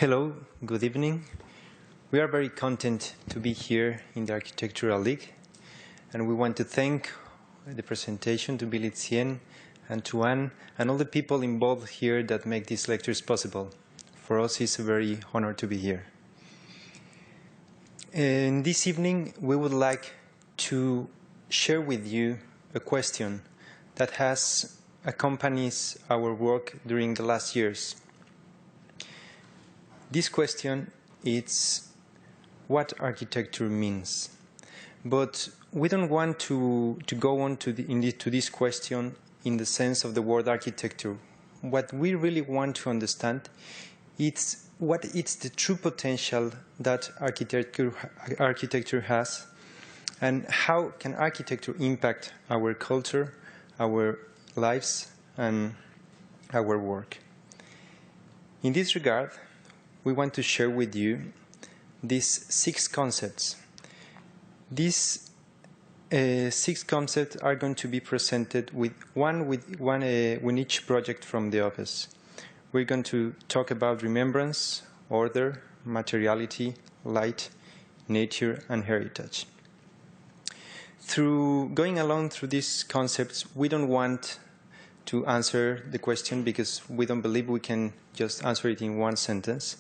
Hello, good evening. We are very content to be here in the Architectural League, and we want to thank the presentation to Billy Tsien and to Anne and all the people involved here that make these lectures possible. For us, it's a very honor to be here. And this evening, we would like to share with you a question that has accompanied our work during the last years. This question is what architecture means. But we don't want to go on to this question in the sense of the word architecture. What we really want to understand is what is the true potential that architecture has, and how can architecture impact our culture, our lives, and our work. In this regard, we want to share with you these 6 concepts. These 6 concepts are going to be presented with each project from the office. We're going to talk about remembrance, order, materiality, light, nature, and heritage. Through going along through these concepts, we don't want to answer the question because we don't believe we can just answer it in one sentence.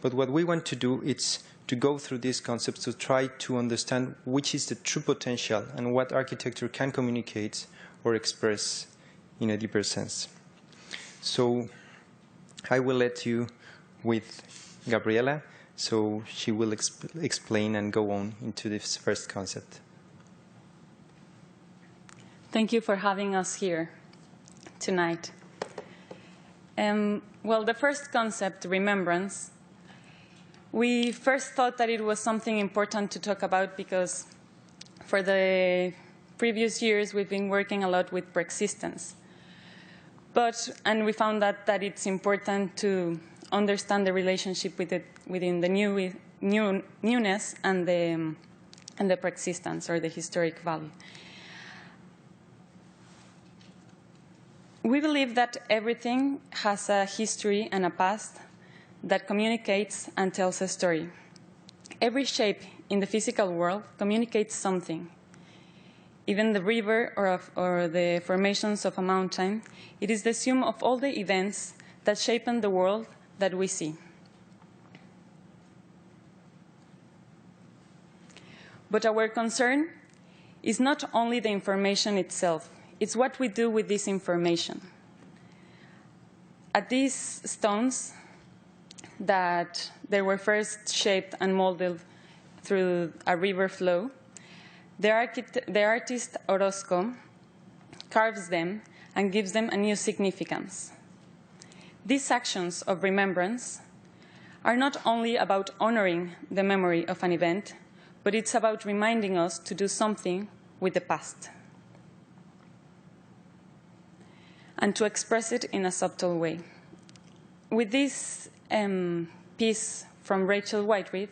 But what we want to do is to go through these concepts to try to understand which is the true potential and what architecture can communicate or express in a deeper sense. So I will let you with Gabriela, so she will explain and go on into this first concept. Thank you for having us here tonight. Well, the first concept, remembrance, we first thought that it was something important to talk about because for the previous years we've been working a lot with preexistence. And we found that it's important to understand the relationship within the newness and the preexistence, or the historic value. We believe that everything has a history and a past that communicates and tells a story. Every shape in the physical world communicates something. Even the river or the formations of a mountain, it is the sum of all the events that shape the world that we see. But our concern is not only the information itself, it's what we do with this information. At these stones that they were first shaped and molded through a river flow, the artist Orozco carves them and gives them a new significance. These actions of remembrance are not only about honoring the memory of an event, but it's about reminding us to do something with the past and to express it in a subtle way. With this piece from Rachel Whiteread,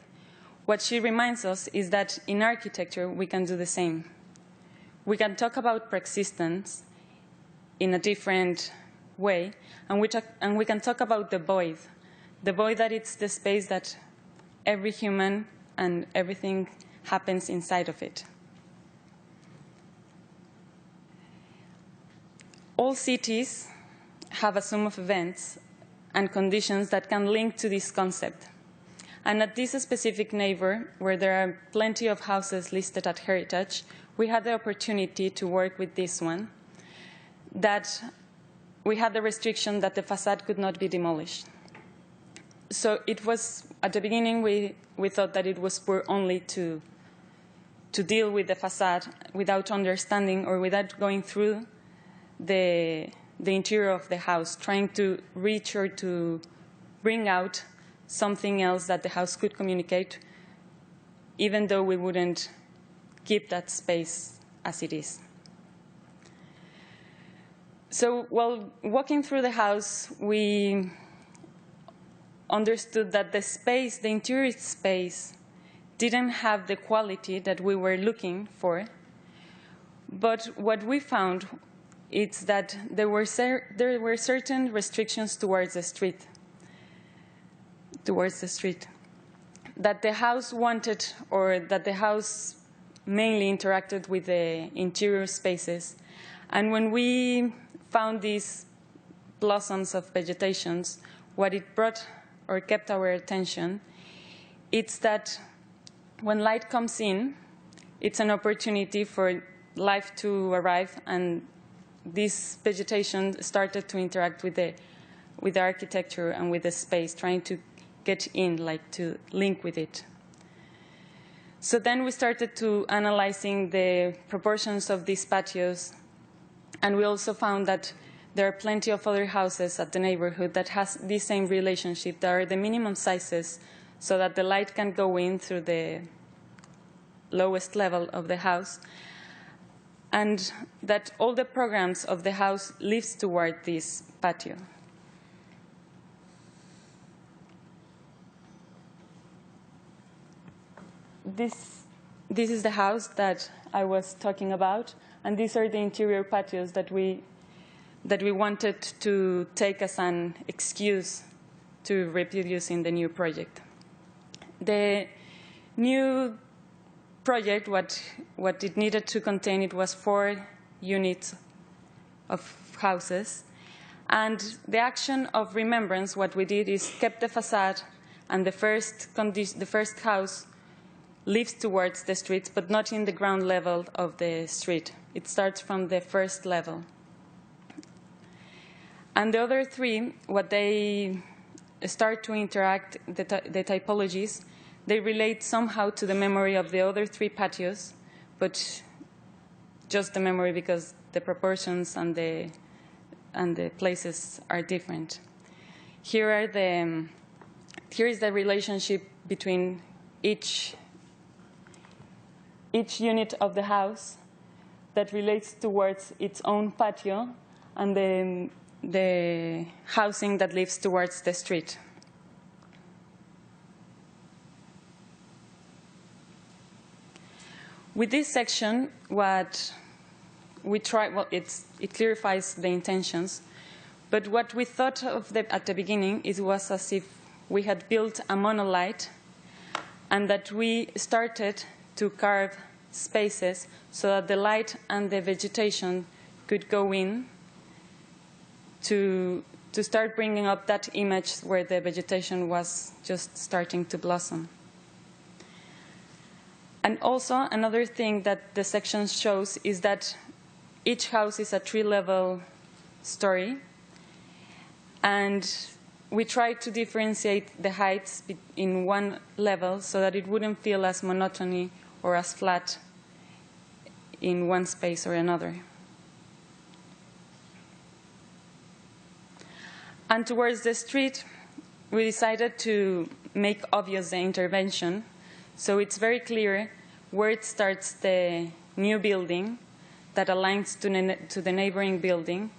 what she reminds us is that in architecture we can do the same. We can talk about preexistence in a different way, and we can talk about the void that it's the space that every human and everything happens inside of it. All cities have a sum of events and conditions that can link to this concept. And at this specific neighbor, where there are plenty of houses listed at Heritage, we had the opportunity to work with this one, that we had the restriction that the facade could not be demolished. So it was, at the beginning, we thought that it was poor only to deal with the facade without understanding or without going through the interior of the house, trying to reach or to bring out something else that the house could communicate, even though we wouldn't keep that space as it is. So while walking through the house, we understood that the space, the interior space, didn't have the quality that we were looking for. But what we found is that there were certain restrictions towards the street. towards the street. That the house wanted, or that the house mainly interacted with the interior spaces. And when we found these blossoms of vegetations, what it brought or kept our attention, it's that when light comes in, it's an opportunity for life to arrive, and this vegetation started to interact with the architecture and with the space, trying to get in, like to link with it. So then we started to analyzing the proportions of these patios, and we also found that there are plenty of other houses at the neighborhood that has the same relationship. There are the minimum sizes so that the light can go in through the lowest level of the house, and that all the programs of the house leads toward this patio. This is the house that I was talking about, and these are the interior patios that we wanted to take as an excuse to reproduce in the new project. The new project, what it needed to contain, it was 4 units of houses. And the action of remembrance, what we did is kept the facade, and the first house leads towards the streets, but not in the ground level of the street. It starts from the first level. And the other 3, what they start to interact, the typologies, they relate somehow to the memory of the other 3 patios, but just the memory because the proportions and the places are different. Here is the relationship between each unit of the house that relates towards its own patio, and the housing that lives towards the street. With this section, what we try, well, it clarifies the intentions, but what we thought of at the beginning, it was as if we had built a monolith, and that we started to carve spaces so that the light and the vegetation could go in to start bringing up that image where the vegetation was just starting to blossom. And also, another thing that the section shows is that each house is a 3-level story, and we try to differentiate the heights in one level so that it wouldn't feel as monotony or as flat in one space or another. And towards the street, we decided to make obvious the intervention, so it's very clear where it starts the new building that aligns to the neighboring building,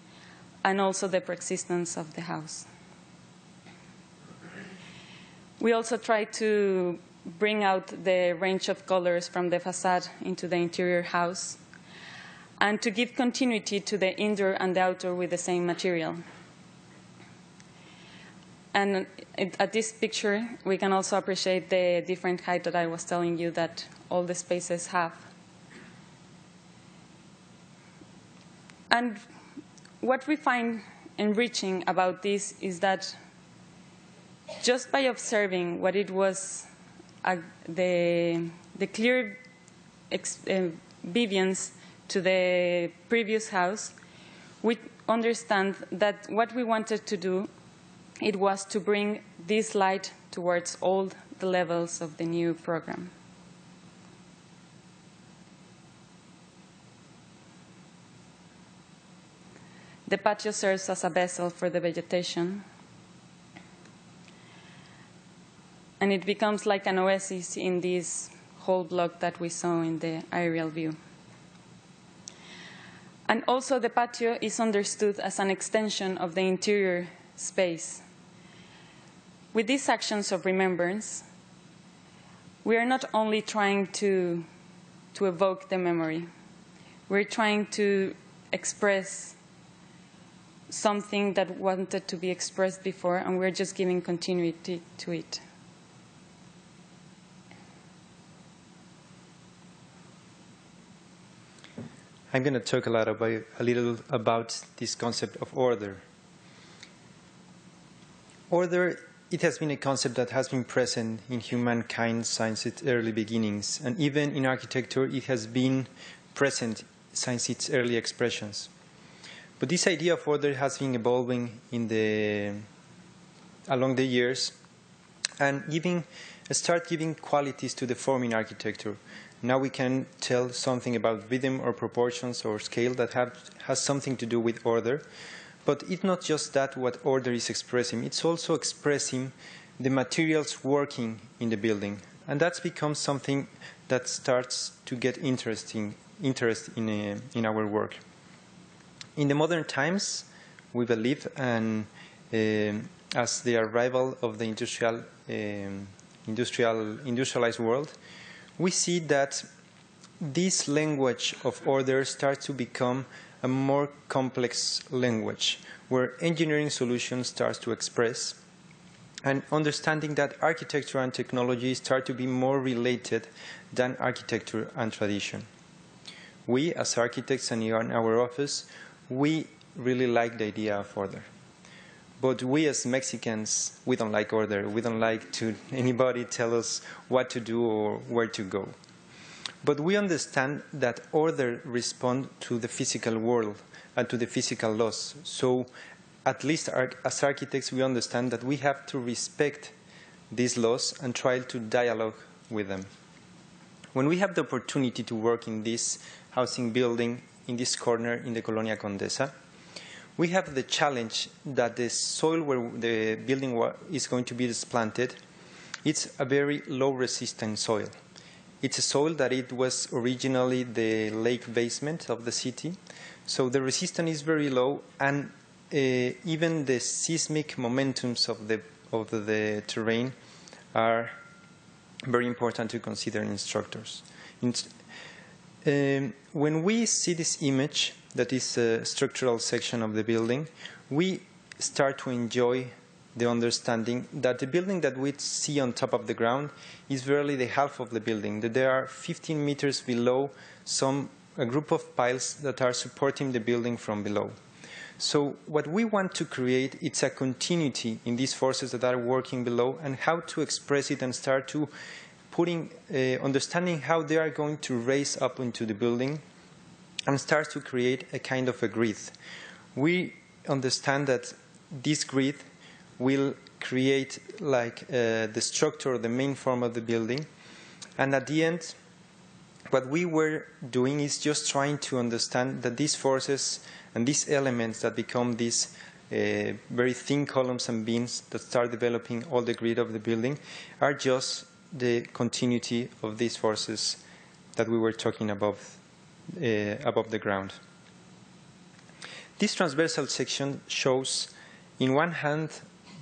and also the preexistence of the house. We also try to bring out the range of colors from the facade into the interior house, and to give continuity to the indoor and the outdoor with the same material. And at this picture, we can also appreciate the different height that I was telling you that all the spaces have. And what we find enriching about this is that just by observing what it was, the clear variance to the previous house, we understand that what we wanted to do, it was to bring this light towards all the levels of the new program. The patio serves as a vessel for the vegetation, and it becomes like an oasis in this whole block that we saw in the aerial view. And also the patio is understood as an extension of the interior space. With these actions of remembrance, we are not only trying to evoke the memory, we're trying to express something that wanted to be expressed before, and we're just giving continuity to it. I'm going to talk a little about this concept of order. Order, it has been a concept that has been present in humankind since its early beginnings, and even in architecture it has been present since its early expressions. But this idea of order has been evolving along the years and start giving qualities to the form in architecture. Now we can tell something about rhythm or proportions or scale that has something to do with order. But it's not just that what order is expressing. It's also expressing the materials working in the building. And that's become something that starts to get interest in our work. In the modern times, we believe, and as the arrival of the industrialized world, we see that this language of order starts to become a more complex language, where engineering solutions start to express, and understanding that architecture and technology start to be more related than architecture and tradition. We, as architects and in our office, we really like the idea of order. But we as Mexicans, we don't like order. We don't like to anybody tell us what to do or where to go. But we understand that order responds to the physical world and to the physical laws. So at least as architects, we understand that we have to respect these laws and try to dialogue with them. When we have the opportunity to work in this housing building, in this corner in the Colonia Condesa, we have the challenge that the soil where the building is going to be transplanted, it's a very low-resistant soil. It's a soil that it was originally the lake basement of the city, so the resistance is very low, and even the seismic momentums of the terrain are very important to consider in structures. When we see this image, that is a structural section of the building, we start to enjoy the understanding that the building that we see on top of the ground is barely the half of the building, that there are 15 meters below a group of piles that are supporting the building from below. So what we want to create, it's a continuity in these forces that are working below, and how to express it and start to understanding how they are going to raise up into the building and start to create a kind of a grid. We understand that this grid will create like the structure, the main form of the building, and at the end, what we were doing is just trying to understand that these forces and these elements that become these very thin columns and beams that start developing all the grid of the building are just the continuity of these forces that we were talking above the ground. This transversal section shows, in one hand,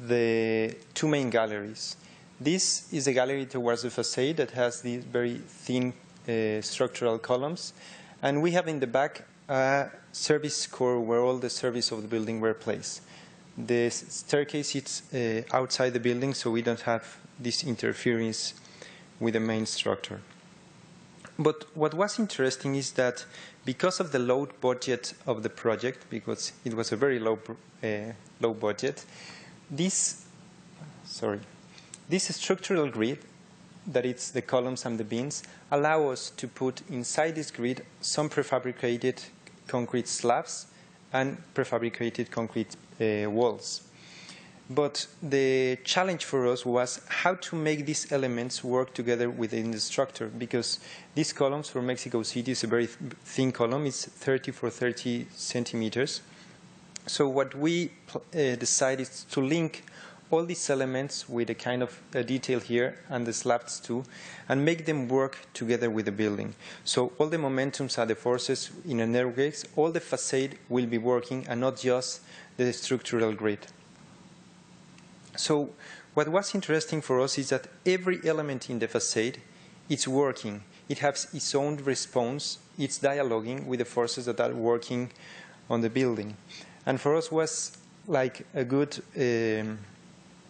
the two main galleries. This is a gallery towards the facade that has these very thin structural columns, and we have in the back a service core where all the service of the building were placed. The staircase is outside the building, so we don't have this interference with the main structure. But what was interesting is that because of the low budget of the project, because it was a very low budget, this structural grid, that is the columns and the beams, allow us to put inside this grid some prefabricated concrete slabs and prefabricated concrete walls. But the challenge for us was how to make these elements work together within the structure, because these columns for Mexico City is a very thin column. It's 30 for 30 centimeters. So what we decided is to link all these elements with a kind of a detail here and the slabs too, and make them work together with the building. So all the momentums and the forces in a narrow gauge, all the facade will be working and not just the structural grid. So what was interesting for us is that every element in the facade is working. It has its own response. It's dialoguing with the forces that are working on the building. And for us was like a good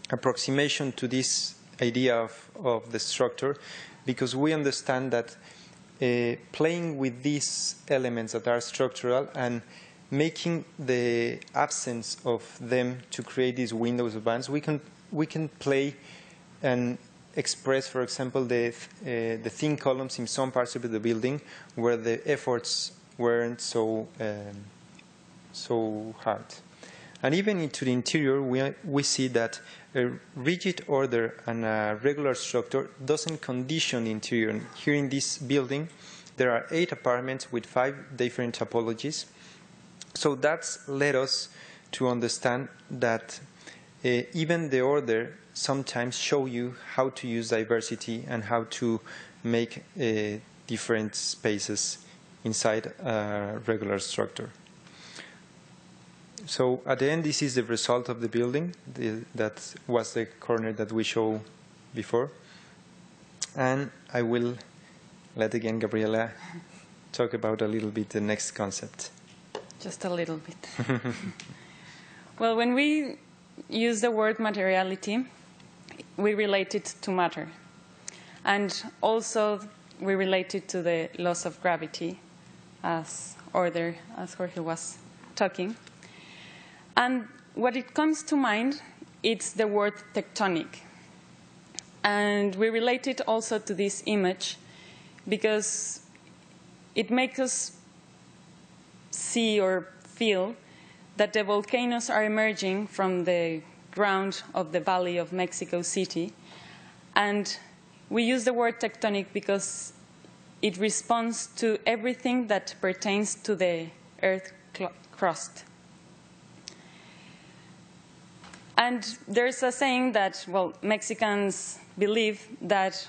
approximation to this idea of the structure, because we understand that playing with these elements that are structural and making the absence of them to create these windows of bands, we can play and express, for example, the thin columns in some parts of the building where the efforts weren't so hard. And even into the interior, we see that a rigid order and a regular structure doesn't condition the interior. Here in this building, there are 8 apartments with 5 different topologies. So that's led us to understand that even the order sometimes show you how to use diversity and how to make different spaces inside a regular structure. So at the end, this is the result of the building. That was the corner that we showed before. And I will let again Gabriela talk about a little bit the next concept. Just a little bit. Well, when we use the word materiality, we relate it to matter. And also we relate it to the laws of gravity as Jorge was talking. And what it comes to mind, it's the word tectonic. And we relate it also to this image because it makes us see or feel that the volcanoes are emerging from the ground of the Valley of Mexico City. And we use the word tectonic because it responds to everything that pertains to the Earth crust. And there's a saying that, well, Mexicans believe that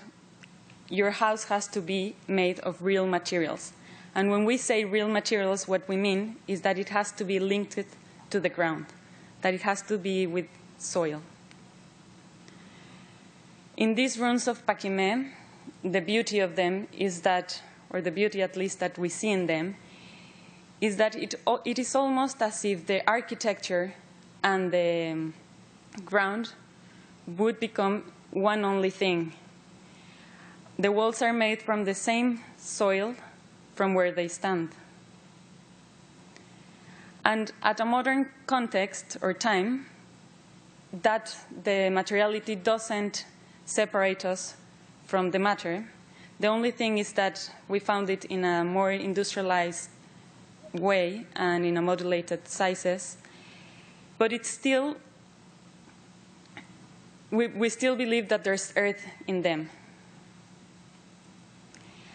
your house has to be made of real materials. And when we say real materials, what we mean is that it has to be linked to the ground, that it has to be with soil. In these ruins of Paquimé, the beauty of them is that, or the beauty at least that we see in them, is that it is almost as if the architecture and the ground would become one only thing. The walls are made from the same soil from where they stand. And at a modern context or time, that the materiality doesn't separate us from the matter. The only thing is that we found it in a more industrialized way and in a modulated sizes. But it's still, we still believe that there's earth in them.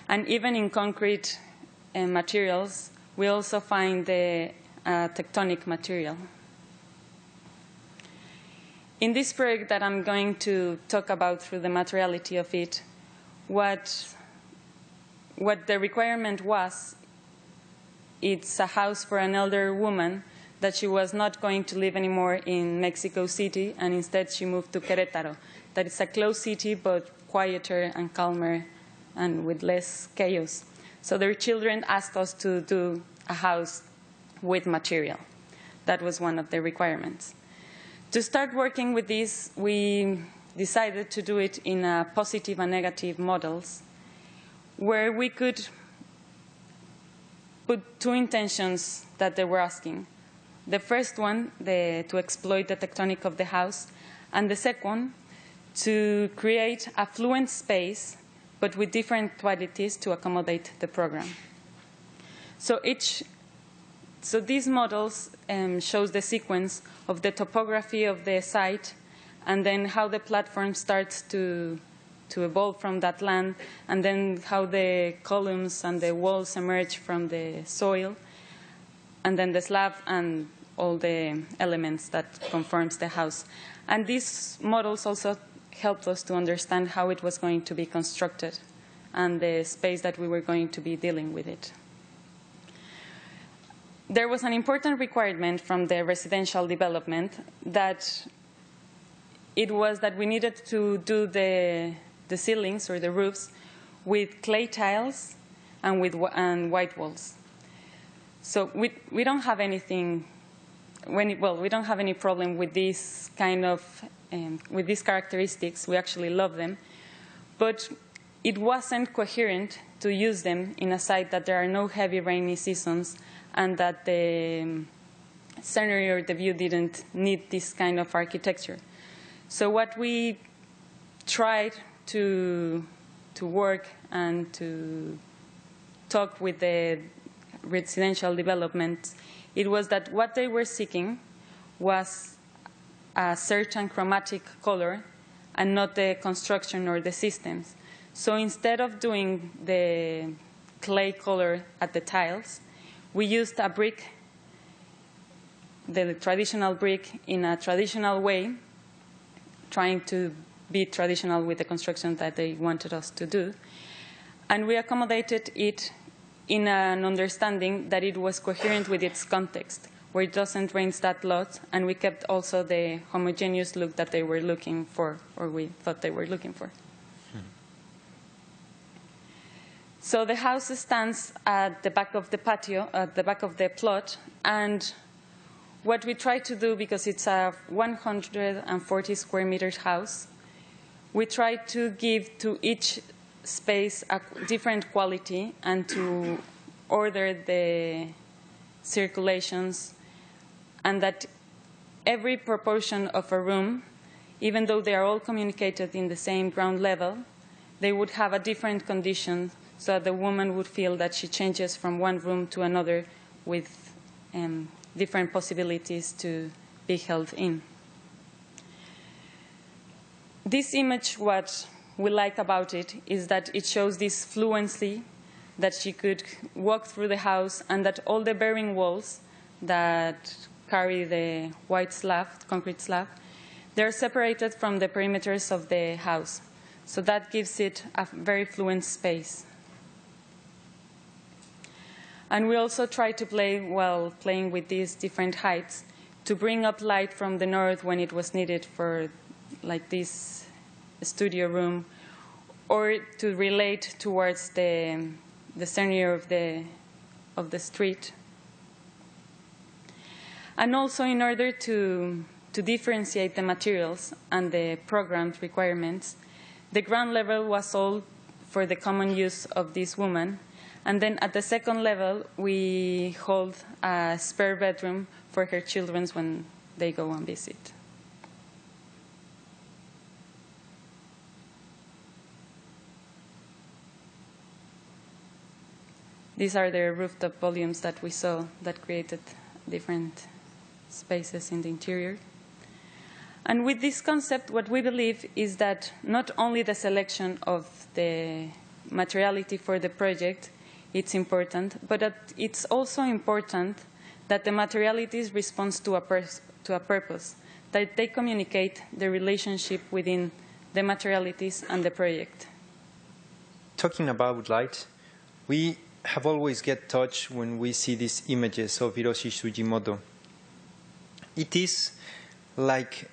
And even in concrete materials, we also find the tectonic material. In this project that I'm going to talk about through the materiality of it, what the requirement was, it's a house for an elder woman that she was not going to live anymore in Mexico City, and instead she moved to Querétaro. That is a closed city, but quieter and calmer and with less chaos. So their children asked us to do a house with material. That was one of the requirements. To start working with this, we decided to do it in a positive and negative models, where we could put 2 intentions that they were asking. The first one, to exploit the tectonic of the house, and the second, to create a fluent space, but with different qualities to accommodate the program. So these models shows the sequence of the topography of the site, and then how the platform starts to evolve from that land, and then how the columns and the walls emerge from the soil, and then the slab and all the elements that conforms the house. And these models also helped us to understand how it was going to be constructed and the space that we were going to be dealing with it. There was an important requirement from the residential development that it was that we needed to do the ceilings or the roofs with clay tiles and with white walls. So we don't have anything we don't have any problem with this kind of, with these characteristics. We actually love them. But it wasn't coherent to use them in a site that there are no heavy rainy seasons and that the scenery or the view didn't need this kind of architecture. So what we tried to work and to talk with the residential developments, it was that what they were seeking was a certain chromatic color and not the construction or the systems. So instead of doing the clay color at the tiles, we used a brick, the traditional brick, in a traditional way, trying to be traditional with the construction that they wanted us to do. And we accommodated it in an understanding that it was coherent with its context, where it doesn't rain that lot, and we kept also the homogeneous look that they were looking for, or we thought they were looking for. So the house stands at the back of the patio, at the back of the plot, and what we try to do, because it's a 140 square meters house, we try to give to each space a different quality and to order the circulations, and that every proportion of a room, even though they are all communicated in the same ground level, they would have a different condition so that the woman would feel that she changes from one room to another with different possibilities to be held in. This image, what we like about it is that it shows this fluency, that she could walk through the house, and that all the bearing walls that carry the white slab, concrete slab, they're separated from the perimeters of the house. So that gives it a very fluent space. And we also try to play, while playing with these different heights, to bring up light from the north when it was needed for like this studio room, or to relate towards the center of the street. And also in order to differentiate the materials and the programmed requirements, the ground level was all for the common use of this woman. And then at the second level, we hold a spare bedroom for her children when they go on visit. These are the rooftop volumes that we saw that created different spaces in the interior. And with this concept, what we believe is that not only the selection of the materiality for the project it's important, but that it's also important that the materialities responds to a purpose, that they communicate the relationship within the materialities and the project. Talking about light, we have always get touched when we see these images of Hiroshi Sugimoto. It is like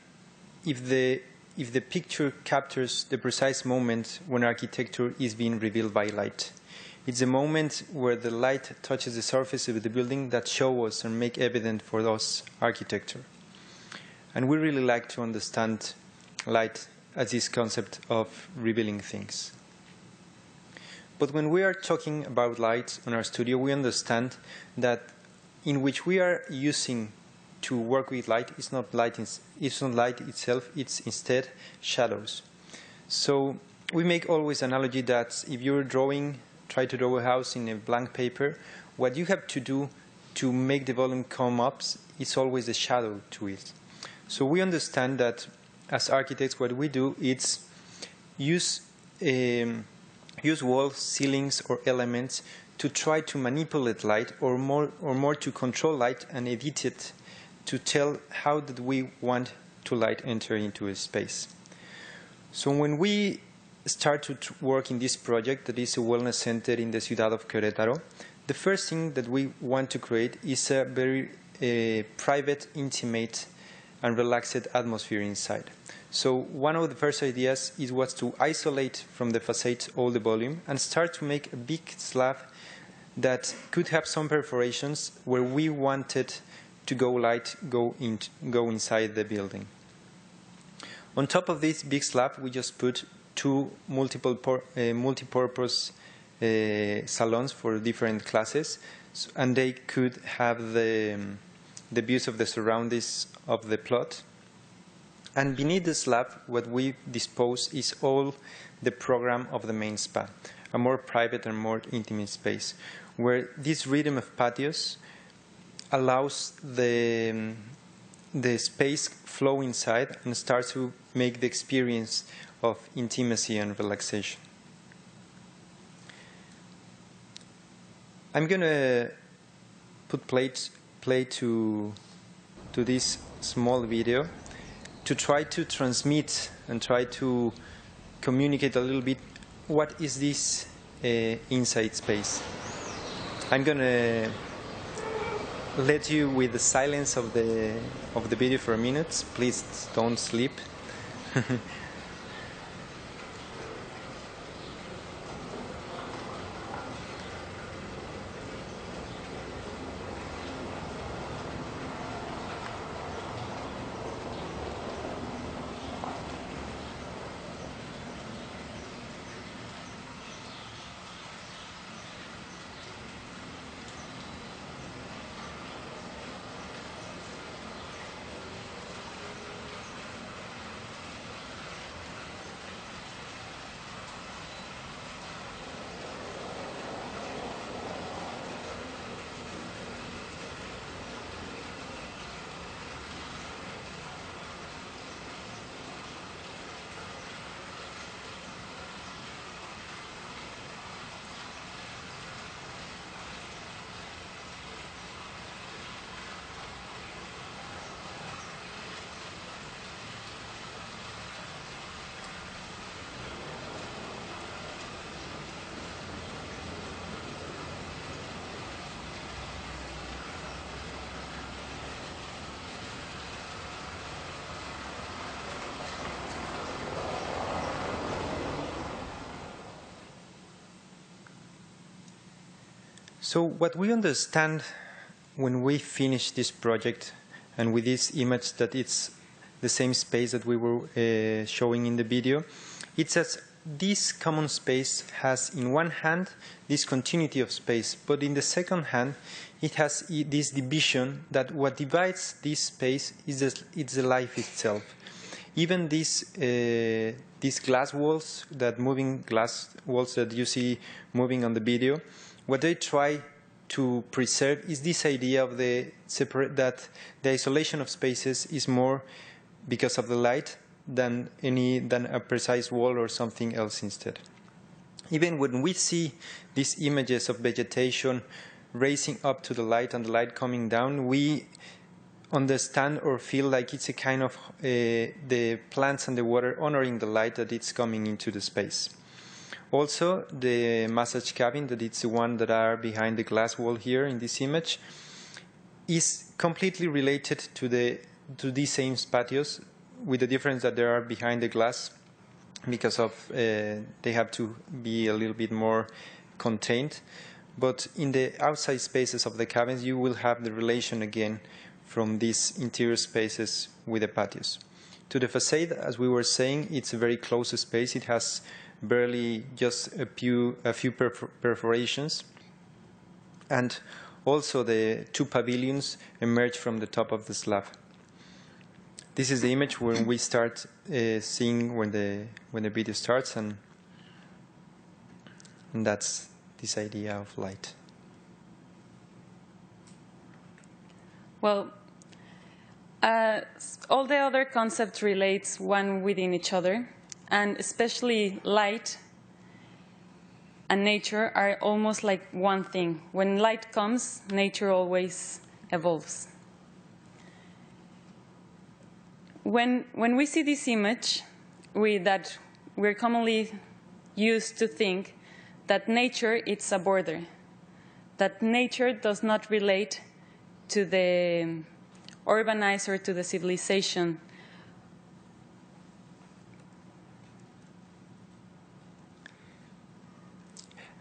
if the picture captures the precise moment when architecture is being revealed by light. It's a moment where the light touches the surface of the building that shows us and make evident for us architecture. And we really like to understand light as this concept of revealing things. But when we are talking about light on our studio, we understand that in which we are using to work with light is not light itself, it's instead shadows. So we make always analogy that if you're try to draw a house in a blank paper, what you have to do to make the volume come up is always a shadow to it. So we understand that as architects, what we do is use walls, ceilings, or elements to try to manipulate light, or more to control light and edit it to tell how that we want to light enter into a space. So when we start to work in this project, that is a wellness center in the Ciudad of Querétaro, the first thing that we want to create is a very private, intimate, and relaxed atmosphere inside. So one of the first ideas was to isolate from the facade all the volume and start to make a big slab that could have some perforations where we wanted to go inside the building. On top of this big slab, we just put two multi-purpose salons for different classes, and they could have the views of the surroundings of the plot. And beneath the slab, what we dispose is all the program of the main spa, a more private and more intimate space, where this rhythm of patios allows the space flow inside and start to make the experience of intimacy and relaxation. I'm going to put play to this small video to try to transmit and try to communicate a little bit what is this inside space. I'm going to let you with the silence of the video for a minute. Please don't sleep. So what we understand when we finish this project and with this image that it's the same space that we were showing in the video, it's that this common space has in one hand this continuity of space, but in the second hand it has this division that what divides this space is it's the life itself. Even these glass walls, moving glass walls that you see moving on the video, what they try to preserve is this idea of that the isolation of spaces is more because of the light than a precise wall or something else instead. Even when we see these images of vegetation raising up to the light and the light coming down, we understand or feel like it's a kind of the plants and the water honoring the light that it's coming into the space. Also, the massage cabin, that it's the one that are behind the glass wall here in this image, is completely related to these same patios, with the difference that they are behind the glass because of they have to be a little bit more contained. But in the outside spaces of the cabins, you will have the relation again from these interior spaces with the patios. To the facade, as we were saying, it's a very close space. It has barely just a few perforations, and also the two pavilions emerge from the top of the slab. This is the image when we start seeing when the video starts, and that's this idea of light. Well, all the other concepts relate one within each other, and especially light and nature are almost like one thing. When light comes, nature always evolves. When we see this image, that we're commonly used to think that nature is a border, that nature does not relate to the urbanized or to the civilization.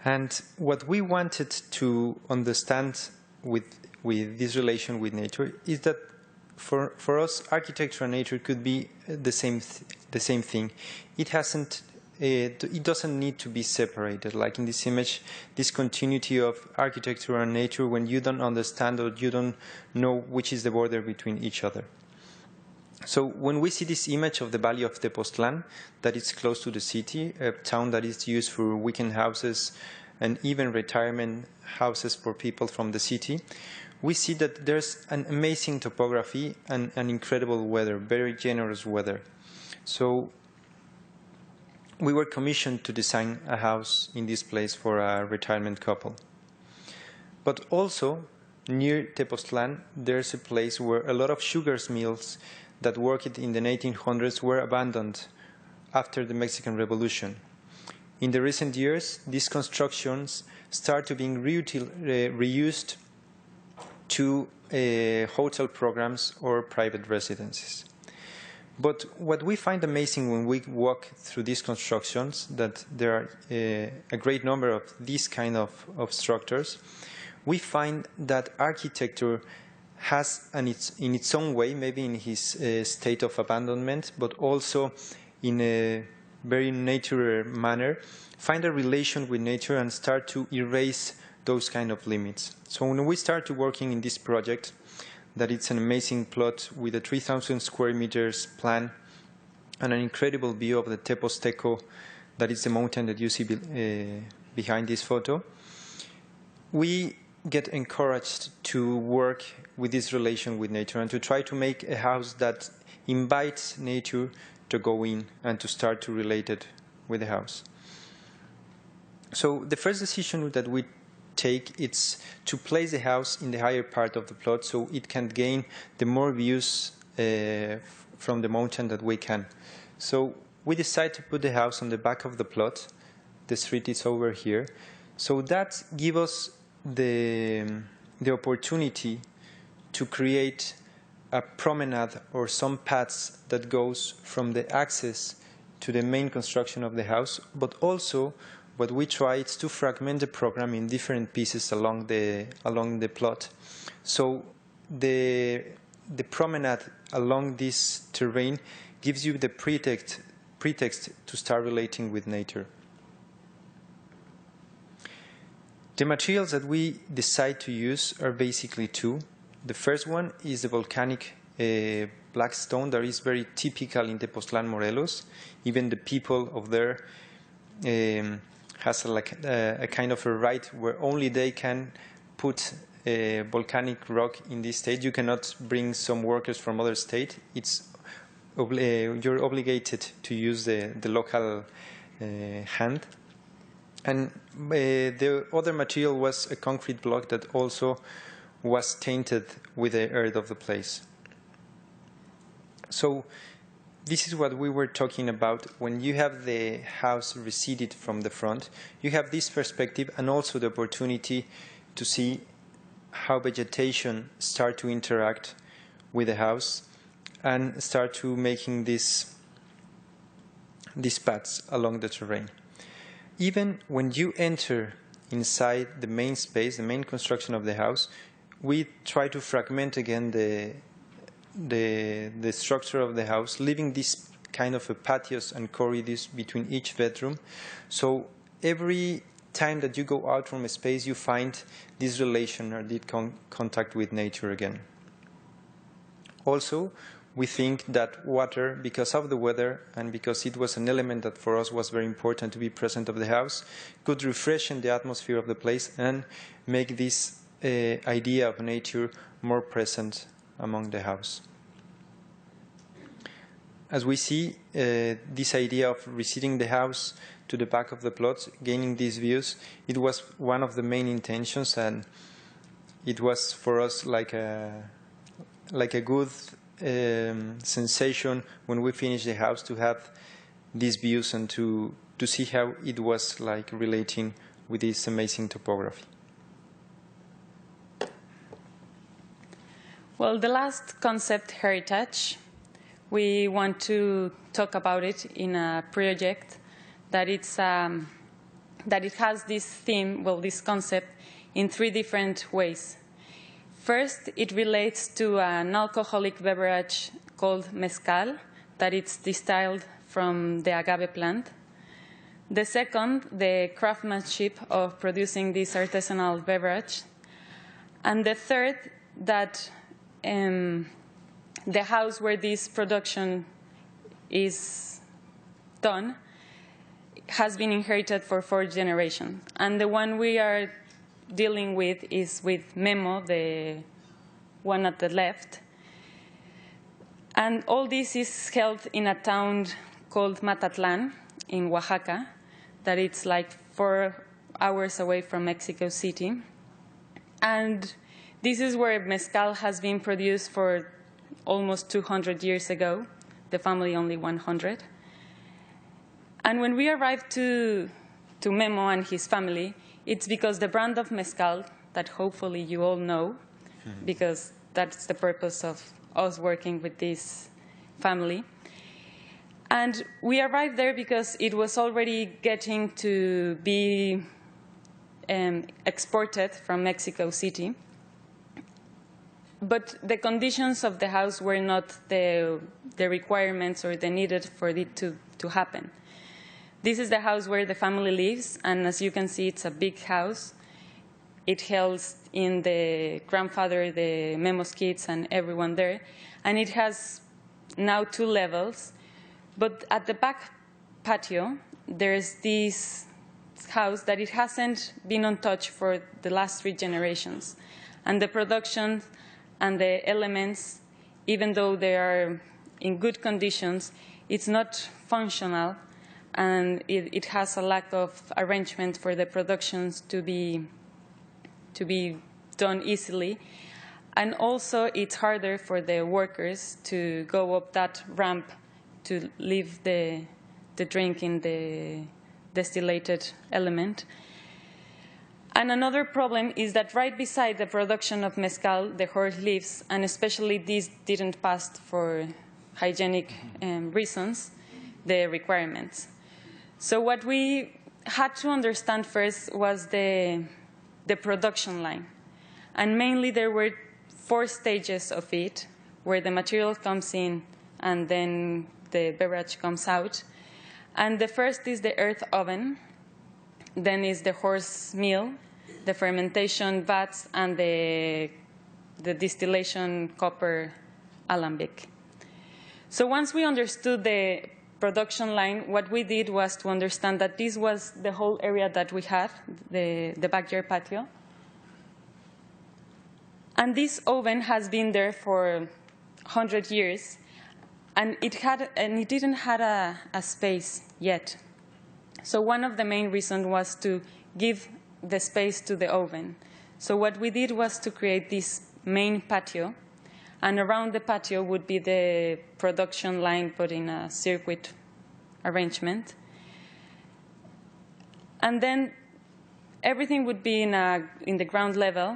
And what we wanted to understand with this relation with nature is that for us, architecture and nature could be the same thing. It doesn't need to be separated. Like in this image, this continuity of architecture and nature, when you don't understand or you don't know which is the border between each other. So when we see this image of the Valley of Tepoztlán, that is close to the city, a town that is used for weekend houses and even retirement houses for people from the city, we see that there's an amazing topography and an incredible weather, very generous weather. So we were commissioned to design a house in this place for a retirement couple. But also, near Tepoztlán, there's a place where a lot of sugar mills that worked in the 1800s were abandoned after the Mexican Revolution. In the recent years, these constructions start to being reused to hotel programs or private residences. But what we find amazing when we walk through these constructions, that there are a great number of these kind of structures, we find that architecture has, in its own way, maybe in his state of abandonment, but also in a very natural manner, find a relation with nature and start to erase those kind of limits. So when we started working in this project, that it's an amazing plot with a 3,000 square meters plan and an incredible view of the Teposteco, that is the mountain that you see behind this photo, we get encouraged to work with this relation with nature and to try to make a house that invites nature to go in and to start to relate it with the house. So the first decision that we take is to place the house in the higher part of the plot so it can gain the more views from the mountain that we can. So we decide to put the house on the back of the plot. The street is over here. So that gives us the opportunity to create a promenade or some paths that goes from the access to the main construction of the house, but also what we try is to fragment the program in different pieces along the plot. So the promenade along this terrain gives you the pretext to start relating with nature. The materials that we decide to use are basically two. The first one is the volcanic black stone that is very typical in Tepoztlán, Morelos. Even the people of there has a kind of a right where only they can put a volcanic rock in this state. You cannot bring some workers from other state. You're obligated to use the local hand. And the other material was a concrete block that also was tainted with the earth of the place. So this is what we were talking about. When you have the house receded from the front, you have this perspective and also the opportunity to see how vegetation start to interact with the house and start to making these paths along the terrain. Even when you enter inside the main space, the main construction of the house, we try to fragment again the structure of the house, leaving this kind of a patios and corridors between each bedroom. So every time that you go out from a space, you find this relation or this contact with nature again. Also, we think that water, because of the weather and because it was an element that for us was very important to be present of the house, could refreshen the atmosphere of the place and make this idea of nature more present among the house. As we see, this idea of receding the house to the back of the plot, gaining these views, it was one of the main intentions, and it was for us like a good sensation when we finished the house to have these views and to see how it was like relating with this amazing topography. Well, the last concept, heritage, we want to talk about it in a project that it has this theme, well, this concept in three different ways. First, it relates to an alcoholic beverage called mezcal, that it's distilled from the agave plant. The second, the craftsmanship of producing this artisanal beverage. And the third, that the house where this production is done has been inherited for 4 generations. And the one we are dealing with is with Memo, the one at the left. And all this is held in a town called Matatlan in Oaxaca, that it's like 4 hours away from Mexico City. And this is where mezcal has been produced for almost 200 years ago, the family only 100. And when we arrived to Memo and his family, it's because the brand of mezcal that hopefully you all know, because that's the purpose of us working with this family. And we arrived there because it was already getting to be exported from Mexico City. But the conditions of the house were not the requirements or the needed for it to happen. This is the house where the family lives, and as you can see, it's a big house. It holds in the grandfather, the Memo's kids, and everyone there. And it has now 2 levels. But at the back patio, there's this house that it hasn't been untouched for the last 3 generations. And the production and the elements, even though they are in good conditions, it's not functional, and it has a lack of arrangement for the productions to be done easily. And also, it's harder for the workers to go up that ramp to leave the drink in the distillated element. And another problem is that right beside the production of mezcal, the horse lives, and especially this didn't pass for hygienic reasons, the requirements. So what we had to understand first was the production line. And mainly there were 4 stages of it, where the material comes in and then the beverage comes out. And the first is the earth oven, then is the horse mill, the fermentation vats, and the distillation copper alembic. So once we understood the production line, what we did was to understand that this was the whole area that we had, the backyard patio. And this oven has been there for 100 years, and it didn't have a space yet. So one of the main reasons was to give the space to the oven. So what we did was to create this main patio, and around the patio would be the production line put in a circuit arrangement. And then everything would be in the ground level.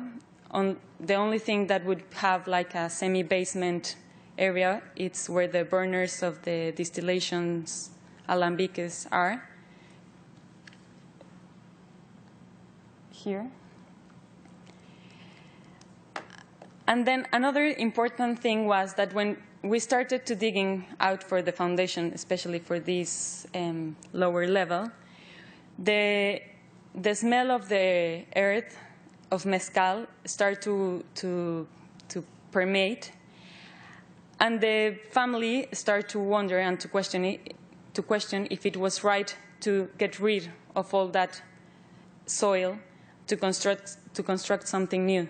The only thing that would have like a semi-basement area, it's where the burners of the distillations alambiques are. Here. And then another important thing was that when we started to digging out for the foundation, especially for this lower level, the smell of the earth of mezcal started to permeate, and the family started to wonder and to question if it was right to get rid of all that soil to construct something new.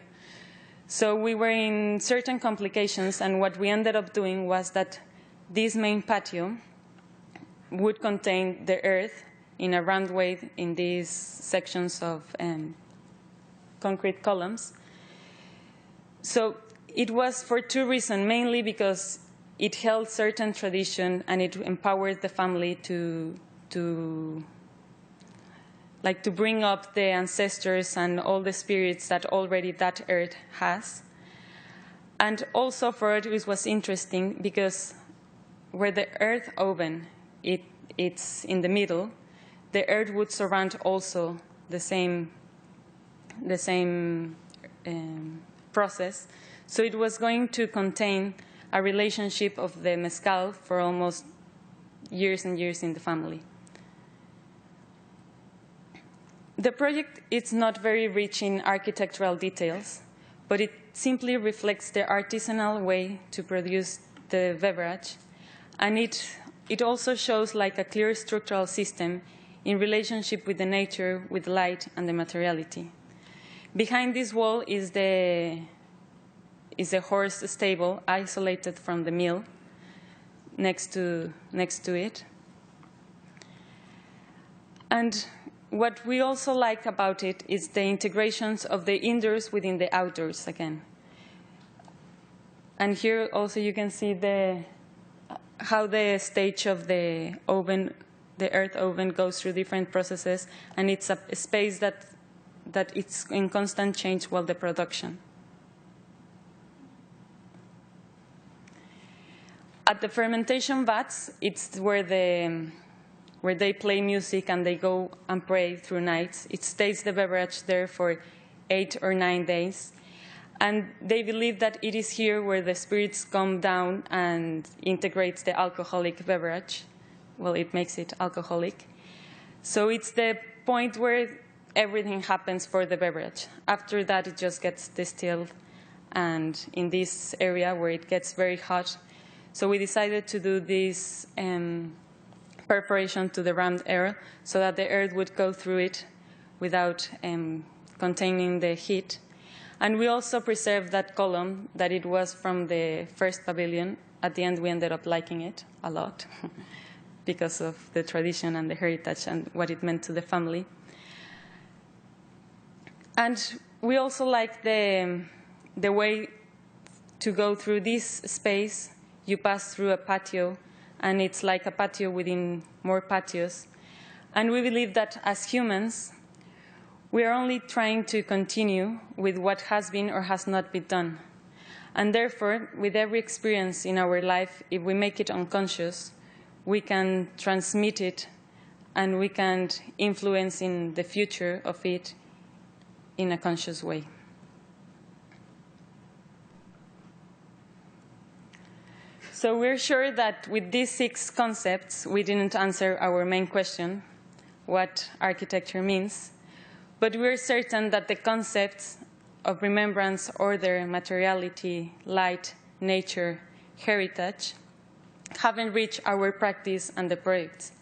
So we were in certain complications, and what we ended up doing was that this main patio would contain the earth in a round way in these sections of concrete columns. So it was for 2 reasons, mainly because it held certain tradition and it empowered the family to bring up the ancestors and all the spirits that already that earth has. And also for it was interesting because where the earth oven, it's in the middle, the earth would surround also the same process. So it was going to contain a relationship of the mezcal for almost years and years in the family. The project is not very rich in architectural details, but it simply reflects the artisanal way to produce the beverage, and it also shows like a clear structural system in relationship with the nature, with light, and the materiality. Behind this wall is a horse stable isolated from the mill next to it. And what we also like about it is the integrations of the indoors within the outdoors again. And here also you can see how the stage of the oven, the earth oven, goes through different processes, and it's a space that it's in constant change while the production. At the fermentation vats, it's where they play music and they go and pray through nights. It stays the beverage there for 8 or 9 days. And they believe that it is here where the spirits come down and integrates the alcoholic beverage. Well, it makes it alcoholic. So it's the point where everything happens for the beverage. After that, it just gets distilled, and in this area where it gets very hot. So we decided to do this perforation to the rammed air so that the air would go through it without containing the heat. And we also preserved that column that it was from the first pavilion. At the end, we ended up liking it a lot because of the tradition and the heritage and what it meant to the family. And we also like the way to go through this space. You pass through a patio, and it's like a patio within more patios. And we believe that as humans, we are only trying to continue with what has been or has not been done. And therefore, with every experience in our life, if we make it unconscious, we can transmit it, and we can influence in the future of it in a conscious way. So we're sure that with these 6 concepts, we didn't answer our main question, what architecture means. But we're certain that the concepts of remembrance, order, materiality, light, nature, heritage haven't reached our practice and the projects.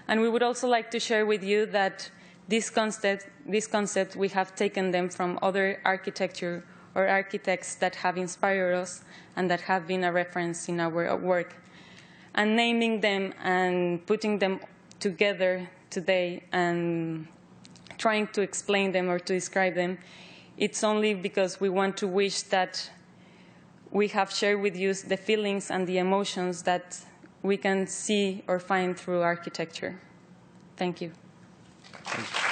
And we would also like to share with you that this concept, we have taken them from other architecture or architects that have inspired us and that have been a reference in our work. And naming them and putting them together today and trying to explain them or to describe them, it's only because we want to wish that we have shared with you the feelings and the emotions that we can see or find through architecture. Thank you. Thank you.